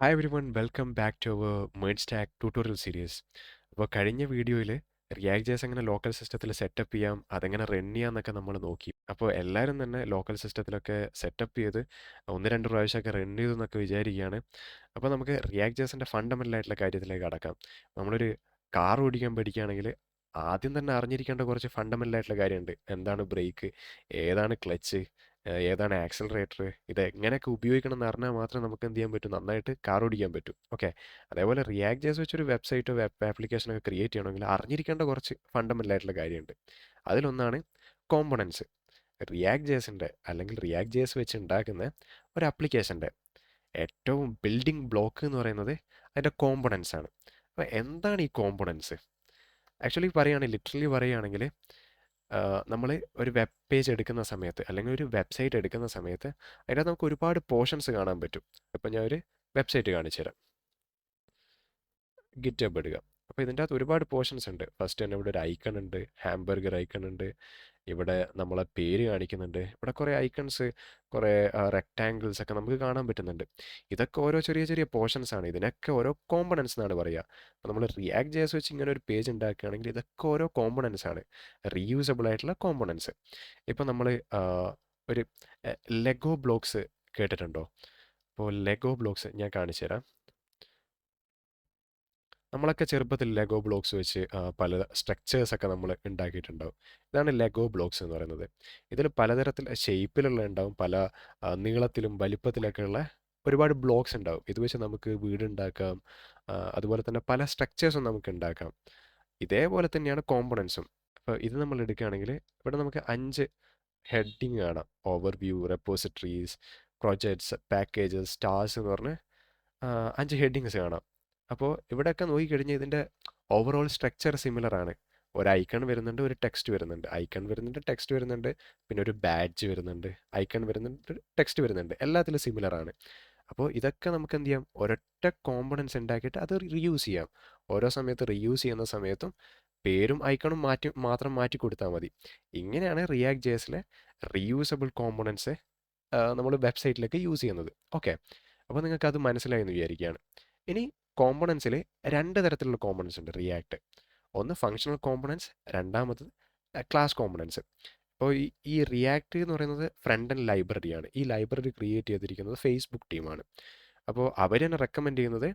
Hi everyone welcome back to our മേഡ് stack tutorial series. അപ്പോൾ കഴിഞ്ഞ വീഡിയോയിൽ റിയാക്ട് ജേസ് എങ്ങനെ ലോക്കൽ സിസ്റ്റത്തിൽ സെറ്റപ്പ് ചെയ്യാം, അതെങ്ങനെ റൺ ചെയ്യാമെന്നൊക്കെ നമ്മൾ നോക്കി. അപ്പോൾ എല്ലാവരും തന്നെ ലോക്കൽ സിസ്റ്റത്തിലൊക്കെ സെറ്റപ്പ് ചെയ്ത് ഒന്ന് രണ്ട് പ്രാവശ്യമൊക്കെ റൺ ചെയ്തു എന്നൊക്കെ വിചാരിക്കുകയാണ്. അപ്പോൾ നമുക്ക് റിയാക്ട് ജേസിൻ്റെ ഫണ്ടമെൻ്റൽ ആയിട്ടുള്ള കാര്യത്തിലേക്ക് കടക്കാം. നമ്മളൊരു കാർ ഓടിക്കാൻ പഠിക്കുകയാണെങ്കിൽ ആദ്യം തന്നെ അറിഞ്ഞിരിക്കേണ്ട കുറച്ച് ഫണ്ടമെൻ്റൽ ആയിട്ടുള്ള കാര്യമുണ്ട്. എന്താണ് ബ്രേക്ക്, ഏതാണ് ക്ലച്ച്, ഏതാണ് ആക്സിലറേറ്റർ, ഇത് എങ്ങനെയൊക്കെ ഉപയോഗിക്കണം എന്ന് അറിഞ്ഞാൽ മാത്രമേ നമുക്ക് എന്ത് ചെയ്യാൻ പറ്റും, നന്നായിട്ട് കാർ ഓടിക്കാൻ പറ്റും. ഓക്കെ, അതേപോലെ റിയാക്ട് ജേസ് വെച്ചൊരു വെബ്സൈറ്റോ വെബ് ആപ്ലിക്കേഷനൊക്കെ ക്രിയേറ്റ് ചെയ്യണമെങ്കിൽ അറിഞ്ഞിരിക്കേണ്ട കുറച്ച് ഫണ്ടമെൻ്റൽ ആയിട്ടുള്ള കാര്യമുണ്ട്. അതിലൊന്നാണ് കോമ്പണൻസ്. റിയാക്ട് ജേസിൻ്റെ അല്ലെങ്കിൽ റിയാക്ട് ജേസ് വെച്ച് ഉണ്ടാക്കുന്ന ഒരു ആപ്ലിക്കേഷൻ്റെ ഏറ്റവും ബിൽഡിംഗ് ബ്ലോക്ക് എന്ന് പറയുന്നത് അതിൻ്റെ കോമ്പണൻസ് ആണ്. അപ്പോൾ എന്താണ് ഈ കോമ്പണൻസ്? ആക്ച്വലി പറയുകയാണെങ്കിൽ ലിറ്ററലി പറയുകയാണെങ്കിൽ നമ്മൾ ഒരു വെബ് പേജ് എടുക്കുന്ന സമയത്ത് അല്ലെങ്കിൽ ഒരു വെബ്സൈറ്റ് എടുക്കുന്ന സമയത്ത് അതിനകത്ത് നമുക്ക് ഒരുപാട് പോർഷൻസ് കാണാൻ പറ്റും. ഇപ്പം ഞാൻ ഒരു വെബ്സൈറ്റ് കാണിച്ചു തരാം. ഗിറ്റബ് ഇടുക. അപ്പോൾ ഇതിൻ്റെ അകത്ത് ഒരുപാട് പോർഷൻസ് ഉണ്ട്. ഫസ്റ്റ് തന്നെ ഇവിടെ ഒരു ഐക്കൺ ഉണ്ട്, ഹാംബർഗർ ഐക്കൺ ഉണ്ട്, ഇവിടെ നമ്മളെ പേര് കാണിക്കുന്നുണ്ട്, ഇവിടെ കുറേ ഐക്കൺസ്, കുറേ റെക്റ്റാങ്കിൾസ് ഒക്കെ നമുക്ക് കാണാൻ പറ്റുന്നുണ്ട്. ഇതൊക്കെ ഓരോ ചെറിയ ചെറിയ പോർഷൻസ് ആണ്. ഇതിനൊക്കെ ഓരോ കോമ്പണൻസ് എന്നാണ് പറയുക. അപ്പോൾ നമ്മൾ റിയാക്ട് ജേസ് വെച്ച് ഇങ്ങനെ ഒരു പേജ് ഉണ്ടാക്കുകയാണെങ്കിൽ ഇതൊക്കെ ഓരോ കോമ്പണൻസ് ആണ്, റീയൂസബിൾ ആയിട്ടുള്ള കോമ്പണൻസ്. ഇപ്പോൾ നമ്മൾ ഒരു ലെഗോ ബ്ലോക്സ് കേട്ടിട്ടുണ്ടോ? അപ്പോൾ ലെഗോ ബ്ലോക്സ് ഞാൻ കാണിച്ചു തരാം. നമ്മളൊക്കെ ചെറുപ്പത്തിൽ ലെഗോ ബ്ലോക്സ് വെച്ച് പല സ്ട്രക്ചേഴ്സൊക്കെ നമ്മൾ ഉണ്ടാക്കിയിട്ടുണ്ടാവും. ഇതാണ് ലെഗോ ബ്ലോക്സ് എന്ന് പറയുന്നത്. ഇതിൽ പലതരത്തിൽ ഷേപ്പിലുള്ള ഉണ്ടാവും, പല നീളത്തിലും വലിപ്പത്തിലൊക്കെ ഉള്ള ഒരുപാട് ബ്ലോക്സ് ഉണ്ടാവും. ഇത് വെച്ച് നമുക്ക് വീടുണ്ടാക്കാം, അതുപോലെ തന്നെ പല സ്ട്രക്ചേഴ്സും നമുക്ക് ഉണ്ടാക്കാം. ഇതേപോലെ തന്നെയാണ് കോമ്പണൻസും. അപ്പോൾ ഇത് നമ്മൾ എടുക്കുകയാണെങ്കിൽ ഇവിടെ നമുക്ക് 5 ഹെഡിങ് കാണാം. Overview, repositories, projects, packages, stars എന്ന് പറഞ്ഞ് 5 ഹെഡിങ്സ് കാണാം. അപ്പോൾ ഇവിടെയൊക്കെ നോക്കിക്കഴിഞ്ഞാൽ ഇതിൻ്റെ ഓവറോൾ സ്ട്രക്ചർ സിമിലർ ആണ്. ഒരു ഐക്കൺ വരുന്നുണ്ട്, ഒരു ടെക്സ്റ്റ് വരുന്നുണ്ട്, ഐക്കൺ വരുന്നുണ്ട്, ടെക്സ്റ്റ് വരുന്നുണ്ട്, പിന്നെ ഒരു ബാഡ്ജ് വരുന്നുണ്ട്, ഐക്കൺ വരുന്നുണ്ട്, ടെക്സ്റ്റ് വരുന്നുണ്ട്. എല്ലാത്തിലും സിമിലർ ആണ്. അപ്പോൾ ഇതൊക്കെ നമുക്ക് എന്ത് ചെയ്യാം, ഒരൊറ്റ കോമ്പണൻസ് ഉണ്ടാക്കിയിട്ട് അത് റീയൂസ് ചെയ്യാം. ഓരോ സമയത്ത് റീയൂസ് ചെയ്യുന്ന സമയത്തും പേരും ഐക്കണും മാത്രം മാറ്റി കൊടുത്താൽ മതി. ഇങ്ങനെയാണ് റിയാക്ട് ജേസിലെ റീയൂസബിൾ കോമ്പണൻസ് നമ്മൾ വെബ്സൈറ്റിലേക്ക് യൂസ് ചെയ്യുന്നത്. ഓക്കെ, അപ്പോൾ നിങ്ങൾക്ക് അത് മനസ്സിലായി എന്ന് വിചാരിക്കുകയാണ്. ഇനി കോമ്പണൻസിൽ രണ്ട് തരത്തിലുള്ള കോമ്പണൻസ് ഉണ്ട് റിയാക്ട്. ഒന്ന് ഫങ്ഷണൽ കോമ്പണൻസ്, രണ്ടാമത് ക്ലാസ് കോമ്പണൻസ്. അപ്പോൾ ഈ റിയാക്ട് എന്ന് പറയുന്നത് ഫ്രണ്ട് എൻഡ് ലൈബ്രറിയാണ്. ഈ ലൈബ്രറി ക്രിയേറ്റ് ചെയ്തിരിക്കുന്നത് ഫേസ്ബുക്ക് ടീമാണ്. അപ്പോൾ അവർ തന്നെ റെക്കമെൻഡ് ചെയ്യുന്നത്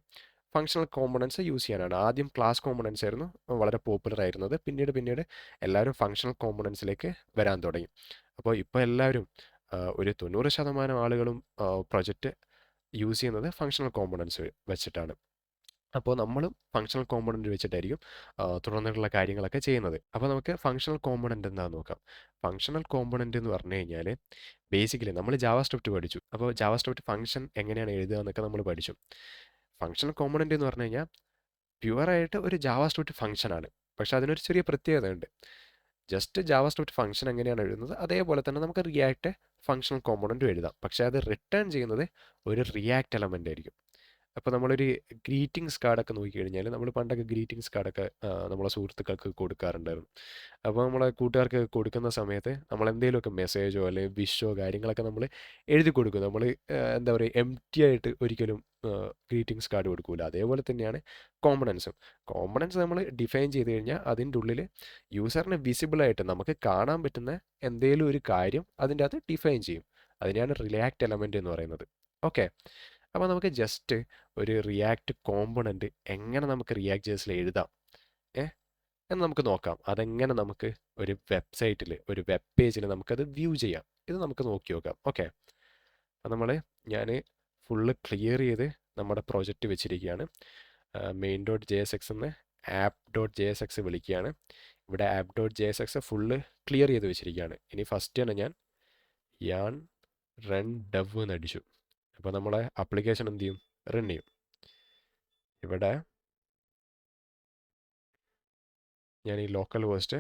ഫങ്ഷണൽ കോമ്പണൻസ് യൂസ് ചെയ്യാനാണ്. ആദ്യം ക്ലാസ് കോമ്പണൻസ് ആയിരുന്നു വളരെ പോപ്പുലർ ആയിരുന്നത്. പിന്നീട് എല്ലാവരും ഫങ്ഷണൽ കോമ്പണൻസിലേക്ക് വരാൻ തുടങ്ങി. അപ്പോൾ ഇപ്പോൾ എല്ലാവരും ഒരു 90% ആളുകളും പ്രൊജക്റ്റ് യൂസ് ചെയ്യുന്നത് ഫങ്ഷണൽ കോമ്പണൻസ് വെച്ചിട്ടാണ്. അപ്പോൾ നമ്മളും ഫങ്ഷണൽ കോമ്പണൻറ്റ് വെച്ചിട്ടായിരിക്കും തുടർന്നിട്ടുള്ള കാര്യങ്ങളൊക്കെ ചെയ്യുന്നത്. അപ്പോൾ നമുക്ക് ഫങ്ഷണൽ കോമ്പണൻറ്റ് എന്താണെന്ന് നോക്കാം. ഫങ്ഷണൽ കോമ്പണൻറ്റ് എന്ന് പറഞ്ഞു കഴിഞ്ഞാൽ ബേസിക്കലി നമ്മൾ ജാവാസ്ക്രിപ്റ്റ് പഠിച്ചു. അപ്പോൾ ജാവാസ്ക്രിപ്റ്റ് ഫങ്ഷൻ എങ്ങനെയാണ് എഴുതുക എന്നൊക്കെ നമ്മൾ പഠിച്ചു. ഫങ്ഷണൽ കോമ്പണൻറ്റ് എന്ന് പറഞ്ഞു കഴിഞ്ഞാൽ പ്യുവറായിട്ട് ഒരു ജാവാസ്ക്രിപ്റ്റ് ഫങ്ഷനാണ്. പക്ഷേ അതിനൊരു ചെറിയ പ്രത്യേകത ഉണ്ട്. ജസ്റ്റ് ജാവാസ്ക്രിപ്റ്റ് ഫങ്ഷൻ എങ്ങനെയാണ് എഴുതുന്നത് അതേപോലെ തന്നെ നമുക്ക് റിയാക്ട് ഫങ്ഷണൽ കോമ്പണൻറ്റും എഴുതാം. പക്ഷേ അത് റിട്ടേൺ ചെയ്യുന്നത് ഒരു റിയാക്ട് എലമെൻ്റ് ആയിരിക്കും. അപ്പോൾ നമ്മളൊരു ഗ്രീറ്റിംഗ്സ് കാർഡൊക്കെ നോക്കിക്കഴിഞ്ഞാൽ നമ്മൾ പണ്ടൊക്കെ ഗ്രീറ്റിംഗ്സ് കാർഡൊക്കെ നമ്മളെ സുഹൃത്തുക്കൾക്ക് കൊടുക്കാറുണ്ടായിരുന്നു. അപ്പോൾ നമ്മളെ കൂട്ടുകാർക്ക് കൊടുക്കുന്ന സമയത്ത് നമ്മൾ എന്തെങ്കിലുമൊക്കെ മെസ്സേജോ അല്ലെങ്കിൽ വിഷോ കാര്യങ്ങളൊക്കെ നമ്മൾ എഴുതി കൊടുക്കും. നമ്മൾ എന്താ പറയുക, എംപ്റ്റി ആയിട്ട് ഒരിക്കലും ഗ്രീറ്റിംഗ്സ് കാർഡ് കൊടുക്കില്ല. അതേപോലെ തന്നെയാണ് കോമ്പണൻസും. കോമ്പണൻസ് നമ്മൾ ഡിഫൈൻ ചെയ്ത് കഴിഞ്ഞാൽ അതിൻ്റെ ഉള്ളിൽ യൂസറിന് വിസിബിളായിട്ട് നമുക്ക് കാണാൻ പറ്റുന്ന എന്തെങ്കിലും ഒരു കാര്യം അതിൻ്റെ അകത്ത് ഡിഫൈൻ ചെയ്യും. അതിനെയാണ് റിയാക്ട് എലമെൻ്റ് എന്ന് പറയുന്നത്. ഓക്കെ, അപ്പോൾ നമുക്ക് ജസ്റ്റ് ഒരു റിയാക്ട് കോമ്പണൻറ്റ് എങ്ങനെ നമുക്ക് റിയാക്ട് ജേസിൽ എഴുതാം എന്ന് നമുക്ക് നോക്കാം. അതെങ്ങനെ നമുക്ക് ഒരു വെബ്സൈറ്റിൽ, ഒരു വെബ് പേജിൽ നമുക്കത് വ്യൂ ചെയ്യാം. ഇത് നമുക്ക് നോക്കി നോക്കാം. ഓക്കെ, അപ്പോൾ ഞാൻ ഫുള്ള് ക്ലിയർ ചെയ്ത് നമ്മുടെ പ്രോജക്റ്റ് വെച്ചിരിക്കുകയാണ്. Main dot J S X എന്ന് app dot J S X വിളിക്കുകയാണ്. ഇവിടെ app dot J S X full clear ചെയ്ത് വെച്ചിരിക്കുകയാണ്. ഇനി ഫസ്റ്റ് തന്നെ ഞാൻ യാൺ റൺ ഡവ് എന്ന് അടിച്ചു. അപ്പോൾ നമ്മളെ ആപ്ലിക്കേഷൻ എന്ത് ചെയ്യും, റൺ ചെയ്യും. ഇവിടെ ഞാൻ ഈ ലോക്കൽ ഹോസ്റ്റ്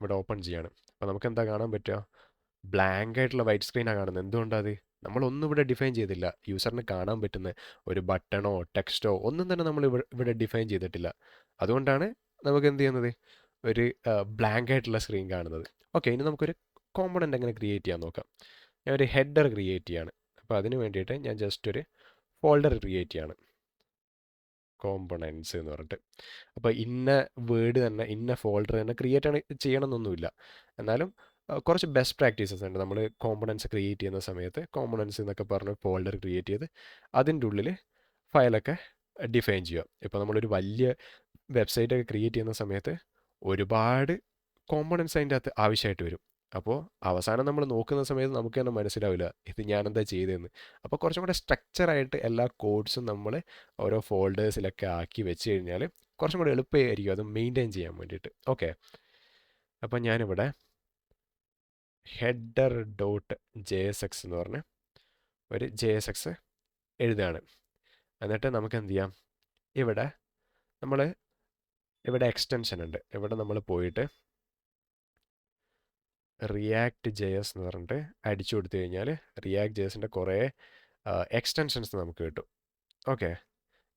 ഇവിടെ ഓപ്പൺ ചെയ്യാണ്. അപ്പോൾ നമുക്ക് എന്താ കാണാൻ പറ്റുക, ബ്ലാങ്ക് ആയിട്ടുള്ള വൈറ്റ് സ്ക്രീനാണ് കാണുന്നത്. എന്തുകൊണ്ടത്, നമ്മളൊന്നും ഇവിടെ ഡിഫൈൻ ചെയ്തില്ല. യൂസറിന് കാണാൻ പറ്റുന്ന ഒരു ബട്ടണോ ടെക്സ്റ്റോ ഒന്നും തന്നെ നമ്മൾ ഇവിടെ ഡിഫൈൻ ചെയ്തിട്ടില്ല. അതുകൊണ്ടാണ് നമുക്ക് എന്ത് ചെയ്യുന്നത്, ഒരു ബ്ലാങ്ക് ആയിട്ടുള്ള സ്ക്രീൻ കാണുന്നത്. ഓക്കെ, ഇനി നമുക്കൊരു കോമ്പണൻ്റ് എങ്ങനെ ക്രിയേറ്റ് ചെയ്യാൻ നോക്കാം. ഞാൻ ഒരു ഹെഡർ ക്രിയേറ്റ് ചെയ്യാണ്. അപ്പോൾ അതിന് വേണ്ടിയിട്ട് ഞാൻ ജസ്റ്റ് ഒരു ഫോൾഡർ ക്രിയേറ്റ് ചെയ്യാണ്. കോമ്പണൻസ് എന്ന് പറഞ്ഞിട്ട്. അപ്പോൾ ഇന്ന വേർഡ് തന്നെ ഇന്ന ഫോൾഡർ തന്നെ ക്രിയേറ്റ് ചെയ്യണമെന്നൊന്നുമില്ല. എന്നാലും കുറച്ച് ബെസ്റ്റ് പ്രാക്ടീസസ് ഉണ്ട്. നമ്മൾ കോമ്പണൻസ് ക്രിയേറ്റ് ചെയ്യുന്ന സമയത്ത് കോമ്പണൻസ് എന്നൊക്കെ പറഞ്ഞ് ഫോൾഡർ ക്രിയേറ്റ് ചെയ്ത് അതിൻ്റെ ഉള്ളിൽ ഫയലൊക്കെ ഡിഫൈൻ ചെയ്യുക. ഇപ്പോൾ നമ്മളൊരു വലിയ വെബ്സൈറ്റ് ഒക്കെ ക്രിയേറ്റ് ചെയ്യുന്ന സമയത്ത് ഒരുപാട് കോമ്പണൻസ് അതിൻ്റെ അകത്ത് ആവശ്യമായിട്ട് വരും. അപ്പോൾ അവസാനം നമ്മൾ നോക്കുന്ന സമയത്ത് നമുക്ക് തന്നെ മനസ്സിലാവില്ല ഇത് ഞാനെന്താ ചെയ്തതെന്ന്. അപ്പോൾ കുറച്ചും കൂടെ സ്ട്രക്ചറായിട്ട് എല്ലാ കോഡ്സും നമ്മൾ ഓരോ ഫോൾഡേഴ്സിലൊക്കെ ആക്കി വെച്ച് കഴിഞ്ഞാൽ കുറച്ചും കൂടെ എളുപ്പമായിരിക്കും അത് മെയിൻറ്റെയിൻ ചെയ്യാൻ വേണ്ടിയിട്ട്. ഓക്കെ, അപ്പോൾ ഞാനിവിടെ header dot J S X എന്ന് പറഞ്ഞ് ഒരു ജെ എസ് എക്സ് എഴുതുകയാണ്. എന്നിട്ട് നമുക്ക് എന്ത് ചെയ്യാം, ഇവിടെ നമ്മൾ ഇവിടെ എക്സ്റ്റൻഷൻ ഉണ്ട്. ഇവിടെ നമ്മൾ പോയിട്ട് റിയാക്ട് ജെ എസ് എന്ന് പറഞ്ഞിട്ട് അടിച്ചു കൊടുത്തു കഴിഞ്ഞാൽ റിയാക്ട് ജെ എസിൻ്റെ കുറേ എക്സ്റ്റൻഷൻസ് നമുക്ക് കിട്ടും. ഓക്കെ,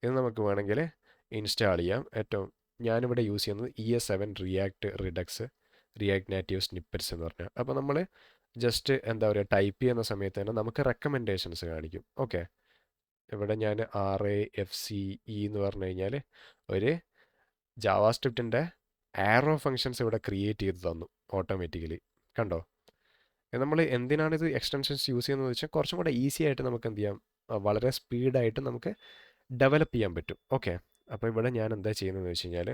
ഇത് നമുക്ക് വേണമെങ്കിൽ ഇൻസ്റ്റാൾ ചെയ്യാം. ഞാനിവിടെ യൂസ് ചെയ്യുന്നത് ES7 react Redux react native snippets എന്ന് പറഞ്ഞാൽ. അപ്പോൾ നമ്മൾ ജസ്റ്റ് എന്താ പറയുക ടൈപ്പ് ചെയ്യുന്ന സമയത്ത് തന്നെ നമുക്ക് റെക്കമെൻഡേഷൻസ് കാണിക്കും. ഓക്കെ, ഇവിടെ ഞാൻ RAFCE എന്ന് പറഞ്ഞു കഴിഞ്ഞാൽ ഒരു ജാവാസ്ക്രിപ്റ്റിൻ്റെ ആരോ ഫങ്ഷൻസ് ഇവിടെ ക്രിയേറ്റ് ചെയ്ത് തന്നു ഓട്ടോമാറ്റിക്കലി. കണ്ടോ, നമ്മൾ എന്തിനാണ് ഇത് എക്സ്റ്റൻഷൻസ് യൂസ് ചെയ്യുന്നത് വെച്ചാൽ കുറച്ചും കൂടെ ഈസി ആയിട്ട് നമുക്ക് എന്ത് ചെയ്യാം, വളരെ സ്പീഡായിട്ട് നമുക്ക് ഡെവലപ്പ് ചെയ്യാൻ പറ്റും. ഓക്കെ, അപ്പോൾ ഇവിടെ ഞാൻ എന്താ ചെയ്യുന്നതെന്ന് വെച്ച് കഴിഞ്ഞാൽ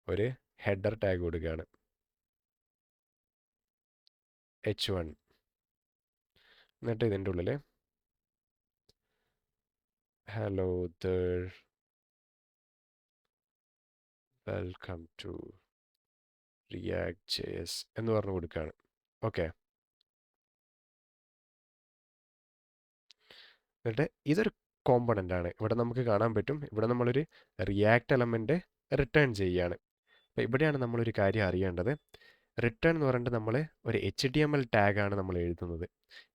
ഒരു ഹെഡർ ടാഗ് കൊടുക്കുകയാണ്, H1. എന്നിട്ട് ഇതിൻ്റെ ഉള്ളിൽ hello there welcome to React JS എന്ന് പറഞ്ഞു കൊടുക്കുകയാണ്. ഓക്കെ, എന്നിട്ട് ഇതൊരു കോമ്പണൻ്റ് ആണ്. ഇവിടെ നമുക്ക് കാണാൻ പറ്റും, ഇവിടെ നമ്മളൊരു റിയാക്ട് എലമെൻറ്റ് റിട്ടേൺ ചെയ്യുകയാണ്. അപ്പോൾ ഇവിടെയാണ് നമ്മളൊരു കാര്യം അറിയേണ്ടത്. റിട്ടേൺ എന്ന് പറഞ്ഞിട്ട് നമ്മൾ ഒരു HTML ടാഗാണ് നമ്മൾ എഴുതുന്നത്.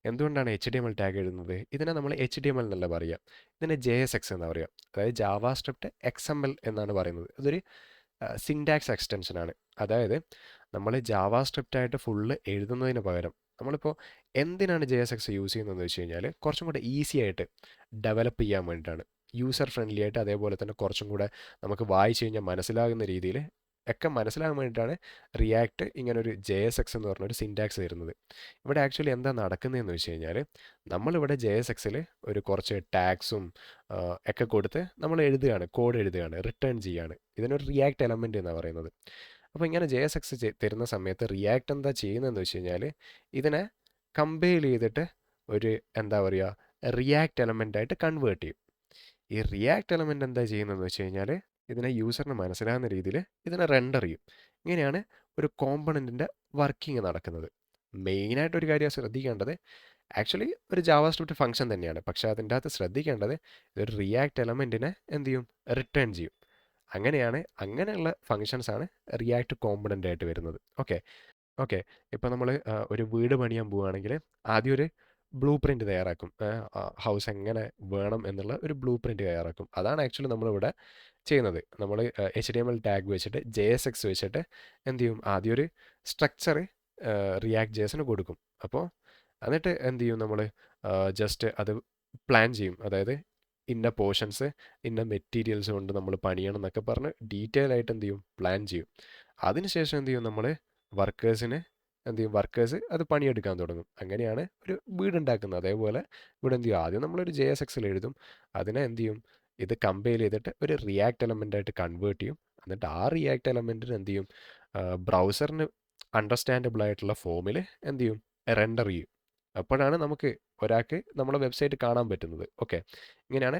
എന്തുകൊണ്ടാണ് HTML ടാഗ് എഴുതുന്നത്? ഇതിനെ നമ്മൾ HTML എന്നല്ല പറയുക, ഇതിനെ JSX എന്നാണ് പറയുക. അതായത് ജാവാസ്ക്രിപ്റ്റ് XML എന്നാണ് പറയുന്നത്. അതൊരു സിൻടാക്സ് എക്സ്റ്റൻഷനാണ്. അതായത് നമ്മൾ ജാവാസ്ക്രിപ്റ്റായിട്ട് ഫുള്ള് എഴുതുന്നതിന് പകരം നമ്മളിപ്പോൾ എന്തിനാണ് JSX യൂസ് ചെയ്യുന്നതെന്ന് വെച്ച് കഴിഞ്ഞാൽ കുറച്ചും കൂടെ ഈസി ആയിട്ട് ഡെവലപ്പ് ചെയ്യാൻ വേണ്ടിയിട്ടാണ്. യൂസർ ഫ്രണ്ട്ലി ആയിട്ട്, അതേപോലെ തന്നെ കുറച്ചും കൂടെ നമുക്ക് വായിച്ചു കഴിഞ്ഞാൽ മനസ്സിലാകുന്ന രീതിയിൽ ഒക്കെ മനസ്സിലാകാൻ വേണ്ടിയിട്ടാണ് റിയാക്ട് ഇങ്ങനൊരു JSX എന്ന് പറഞ്ഞൊരു സിൻടാക്സ് തരുന്നത്. ഇവിടെ ആക്ച്വലി എന്താ നടക്കുന്നതെന്ന് വെച്ച് കഴിഞ്ഞാൽ നമ്മളിവിടെ JSXൽ ഒരു കുറച്ച് ടാഗ്സും ഒക്കെ കൊടുത്ത് നമ്മൾ എഴുതുകയാണ്, കോഡ് എഴുതുകയാണ്, റിട്ടേൺ ചെയ്യുകയാണ്. ഇതിനൊരു റിയാക്ട് എലമെൻ്റ് എന്നാണ് പറയുന്നത്. അപ്പോൾ ഇങ്ങനെ JSX തരുന്ന സമയത്ത് റിയാക്ട് എന്താ ചെയ്യുന്നതെന്ന് വെച്ച് കഴിഞ്ഞാൽ ഇതിനെ കമ്പൈൽ ചെയ്തിട്ട് ഒരു എന്താ പറയുക റിയാക്ട് എലമെൻ്റായിട്ട് കൺവേർട്ട് ചെയ്യും. ഈ റിയാക്ട് എലമെൻ്റ് എന്താ ചെയ്യുന്നതെന്ന് വെച്ച് കഴിഞ്ഞാൽ ഇതിനെ യൂസറിന് മനസ്സിലാകുന്ന രീതിയിൽ ഇതിനെ റെൻഡർ ചെയ്യും. ഇങ്ങനെയാണ് ഒരു കോമ്പണൻറ്റിൻ്റെ വർക്കിംഗ് നടക്കുന്നത്. മെയിനായിട്ട് ഒരു കാര്യം ശ്രദ്ധിക്കേണ്ടത്, ആക്ച്വലി ഒരു ജാവാസ്ക്രിപ്റ്റ് ഫംഗ്ഷൻ തന്നെയാണ്, പക്ഷേ അതിൻ്റെ അകത്ത് ശ്രദ്ധിക്കേണ്ടത് ഇതൊരു റിയാക്ട് എലമെൻറ്റിനെ എന്ത് ചെയ്യും, റിട്ടേൺ ചെയ്യും. അങ്ങനെയുള്ള ഫങ്ഷൻസാണ് റിയാക്ട് കോമ്പണൻ്റ് ആയിട്ട് വരുന്നത്. ഓക്കെ ഓക്കെ ഇപ്പോൾ നമ്മൾ ഒരു വീട് പണിയാൻ പോവുകയാണെങ്കിൽ ആദ്യം ഒരു ബ്ലൂ പ്രിൻ്റ് തയ്യാറാക്കും. ഹൗസ് എങ്ങനെ വേണം എന്നുള്ള ഒരു ബ്ലൂ പ്രിൻ്റ് തയ്യാറാക്കും. അതാണ് ആക്ച്വലി നമ്മളിവിടെ ചെയ്യുന്നത്. നമ്മൾ HTML ടാഗ് വെച്ചിട്ട് JSX വെച്ചിട്ട് എന്ത് ചെയ്യും, ആദ്യം ഒരു സ്ട്രക്ചർ റിയാക്ട് JSന് കൊടുക്കും. അപ്പോൾ എന്നിട്ട് എന്ത് ചെയ്യും, നമ്മൾ ജസ്റ്റ് അത് പ്ലാൻ ചെയ്യും. അതായത് ഇന്ന പോർഷൻസ് ഇന്ന മെറ്റീരിയൽസ് കൊണ്ട് നമ്മൾ പണിയണം എന്നൊക്കെ പറഞ്ഞ് ഡീറ്റെയിൽ ആയിട്ട് എന്ത് ചെയ്യും, പ്ലാൻ ചെയ്യും. അതിനുശേഷം എന്ത് ചെയ്യും, നമ്മൾ വർക്കേഴ്സിന് എന്ത് ചെയ്യും, വർക്കേഴ്സ് അത് പണിയെടുക്കാൻ തുടങ്ങും. അങ്ങനെയാണ് ഒരു വീടുണ്ടാക്കുന്നത്. അതേപോലെ ഇവിടെ എന്ത് ചെയ്യും, ആദ്യം നമ്മളൊരു JSXൽ എഴുതും, അതിനെ എന്ത് ചെയ്യും, ഇത് കമ്പൈൽ ചെയ്തിട്ട് ഒരു റിയാക്ട് എലമെൻ്റായിട്ട് കൺവേർട്ട് ചെയ്യും. എന്നിട്ട് ആ റിയാക്ട് എലമെൻറ്റിന് എന്ത് ചെയ്യും, ബ്രൗസറിന് അണ്ടർസ്റ്റാൻഡബിൾ ആയിട്ടുള്ള ഫോമിൽ എന്ത് ചെയ്യും, റെൻഡർ ചെയ്യും. അപ്പോഴാണ് നമുക്ക് ഒരാൾക്ക് നമ്മളെ വെബ്സൈറ്റ് കാണാൻ പറ്റുന്നത്. ഓക്കെ, ഇങ്ങനെയാണ്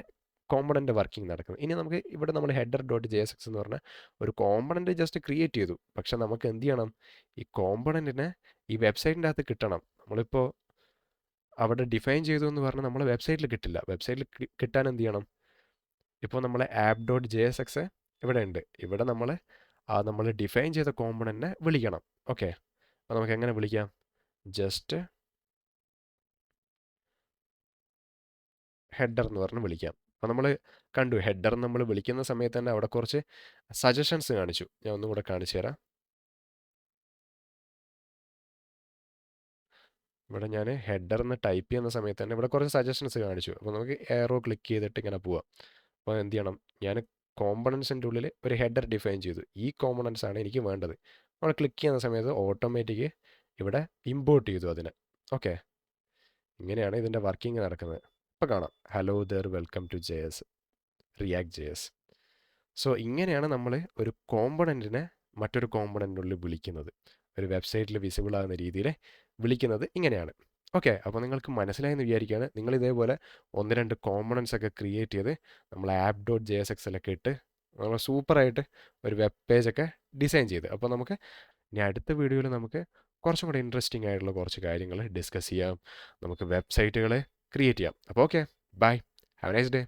കോമ്പണൻ്റ് വർക്കിംഗ് നടക്കുന്നത്. ഇനി നമുക്ക് ഇവിടെ നമ്മൾ ഹെഡർ ഡോട്ട് JSX എന്ന് പറഞ്ഞാൽ ഒരു കോമ്പണൻ്റ് ജസ്റ്റ് ക്രിയേറ്റ് ചെയ്തു. പക്ഷെ നമുക്ക് എന്ത് ചെയ്യണം, ഈ കോമ്പണൻറ്റിനെ ഈ വെബ്സൈറ്റിൻ്റെ അകത്ത് കിട്ടണം. നമ്മളിപ്പോൾ അവിടെ ഡിഫൈൻ ചെയ്തു എന്ന് പറഞ്ഞാൽ നമ്മളെ വെബ്സൈറ്റിൽ കിട്ടില്ല. വെബ്സൈറ്റിൽ കിട്ടാൻ എന്ത് ചെയ്യണം, ഇപ്പോൾ നമ്മളെ ആപ്പ് ഡോട്ട് JSX ഇവിടെ ഉണ്ട്. ഇവിടെ നമ്മൾ ഡിഫൈൻ ചെയ്ത കോമ്പണൻറ്റിനെ വിളിക്കണം. ഓക്കെ, അപ്പോൾ നമുക്ക് എങ്ങനെ വിളിക്കാം, ജസ്റ്റ് ഹെഡർ എന്ന് പറഞ്ഞ് വിളിക്കാം. അപ്പോൾ നമ്മൾ കണ്ടു ഹെഡർ നമ്മൾ വിളിക്കുന്ന സമയത്ത് തന്നെ അവിടെ കുറച്ച് സജഷൻസ് കാണിച്ചു. ഞാൻ ഒന്നും കൂടെ കാണിച്ചു തരാം. ഇവിടെ ഞാൻ ഹെഡർ എന്ന് ടൈപ്പ് ചെയ്യുന്ന സമയത്ത് തന്നെ ഇവിടെ കുറച്ച് സജഷൻസ് കാണിച്ചു. അപ്പോൾ നമുക്ക് എയറോ ക്ലിക്ക് ചെയ്തിട്ട് ഇങ്ങനെ പോവാം. അപ്പോൾ എന്ത് ചെയ്യണം, ഞാൻ കോമ്പണൻസിൻ്റെ ഉള്ളിൽ ഒരു ഹെഡർ ഡിഫൈൻ ചെയ്തു. ഈ കോമ്പണൻസ് ആണ് എനിക്ക് വേണ്ടത്. നമ്മൾ ക്ലിക്ക് ചെയ്യുന്ന സമയത്ത് ഓട്ടോമാറ്റിക് ഇവിടെ ഇമ്പോർട്ട് ചെയ്തു അതിനെ. ഓക്കെ, ഇങ്ങനെയാണ് ഇതിൻ്റെ വർക്കിംഗ് നടക്കുന്നത്. ഇപ്പോൾ കാണാം, hello there welcome to JS React JS. So ഇങ്ങനെയാണ് നമ്മൾ ഒരു കോമ്പണൻറ്റിനെ മറ്റൊരു കോമ്പണൻറ്റിനുള്ളിൽ വിളിക്കുന്നത്. ഒരു വെബ്സൈറ്റിൽ വിസിബിൾ ആകുന്ന രീതിയിൽ വിളിക്കുന്നത് ഇങ്ങനെയാണ്. ഓക്കെ, അപ്പോൾ നിങ്ങൾക്ക് മനസ്സിലായെന്ന് വിചാരിക്കുകയാണ്. നിങ്ങൾ ഇതേപോലെ 1-2 കോമ്പണൻസ് ഒക്കെ ക്രിയേറ്റ് ചെയ്ത് നമ്മൾ app.jsx ഒക്കെ ഇട്ട് നമ്മൾ സൂപ്പറായിട്ട് ഒരു വെബ് പേജൊക്കെ ഡിസൈൻ ചെയ്ത്. അപ്പോൾ നമുക്ക് ഇനി അടുത്ത വീഡിയോയിൽ നമുക്ക് കുറച്ചും കൂടി ഇൻട്രസ്റ്റിംഗ് ആയിട്ടുള്ള കുറച്ച് കാര്യങ്ങൾ ഡിസ്കസ് ചെയ്യാം. നമുക്ക് വെബ്സൈറ്റുകൾ ക്രിയേറ്റ് ചെയ്യാം. അപ്പോൾ okay, bye, have a nice day.